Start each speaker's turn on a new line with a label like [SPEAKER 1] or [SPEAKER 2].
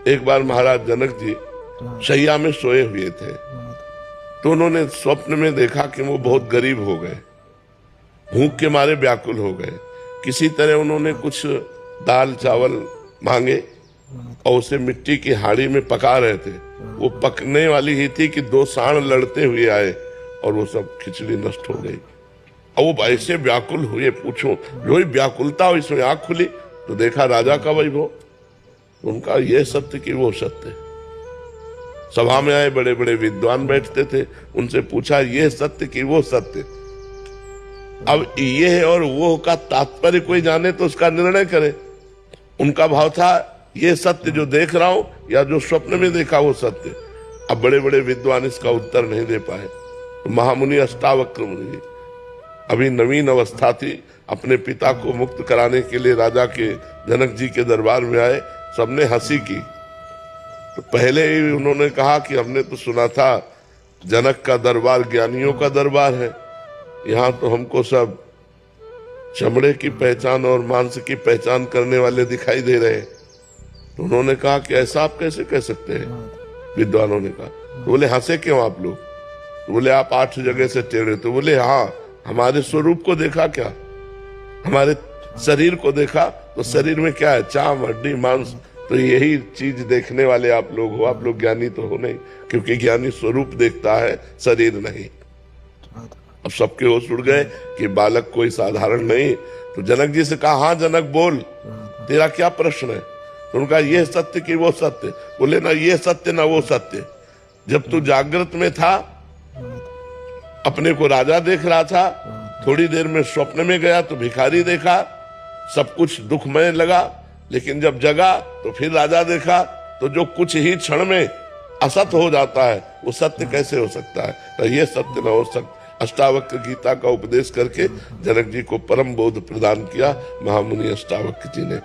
[SPEAKER 1] एक बार महाराज जनक जी शैया में सोए हुए थे, तो उन्होंने स्वप्न में देखा कि वो बहुत गरीब हो गए, भूख के मारे व्याकुल हो गए। किसी तरह उन्होंने कुछ दाल चावल मांगे और उसे मिट्टी की हाड़ी में पका रहे थे। वो पकने वाली ही थी कि दो सांड लड़ते हुए आए और वो सब खिचड़ी नष्ट हो गई। और वो ऐसे व्याकुल हुए, पूछो जो ही व्याकुलता हो, इसमें आंख खुली तो देखा राजा का वैभव। उनका ये सत्य कि वो सत्य। सभा में आए बड़े बड़े विद्वान बैठते थे, उनसे पूछा ये सत्य कि वो सत्य। अब ये और वो का तात्पर्य कोई जाने तो उसका निर्णय करे। उनका भाव था ये सत्य जो देख रहा हूं या जो स्वप्न में देखा वो सत्य। अब बड़े बड़े विद्वान इसका उत्तर नहीं दे पाए। तो महामुनि अष्टावक्र मुनि अभी नवीन अवस्था थी, अपने पिता को मुक्त कराने के लिए राजा के जनक जी के दरबार में आए। सबने हंसी की। तो पहले ही उन्होंने कहा कि हमने तो सुना था जनक का दरबार ज्ञानियों का दरबार है, यहाँ तो हमको सब चमड़े की पहचान और मांस की पहचान करने वाले दिखाई दे रहे हैं। तो उन्होंने कहा कि ऐसा आप कैसे कह सकते हैं? विद्वानों ने कहा। तो बोले हंसे क्यों आप लोग? तो बोले आप 8 जगह से टेढ़े। तो बोले हाँ, हमारे स्वरूप को देखा क्या? हमारे शरीर को देखा तो शरीर में क्या है? चाम हड्डी मांस। तो यही चीज देखने वाले आप लोग हो। आप लोग ज्ञानी तो हो नहीं, क्योंकि ज्ञानी स्वरूप देखता है, शरीर नहीं। अब सबके होश उड़ गए कि बालक कोई साधारण नहीं। तो जनक जी से कहा हाँ जनक बोल, तेरा क्या प्रश्न है? तो उनका ये सत्य कि वो सत्य। बोले ना ये सत्य ना वो सत्य। जब तू जागृत में था अपने को राजा देख रहा था, थोड़ी देर में स्वप्न में गया तो भिखारी देखा, सब कुछ दुखमय लगा। लेकिन जब जगा तो फिर राजा देखा, तो जो कुछ ही क्षण में असत्य हो जाता है वो सत्य कैसे हो सकता है? तो ये सत्य न हो सकता। अष्टावक्र गीता का उपदेश करके जनक जी को परम बोध प्रदान किया महामुनि अष्टावक्र जी ने।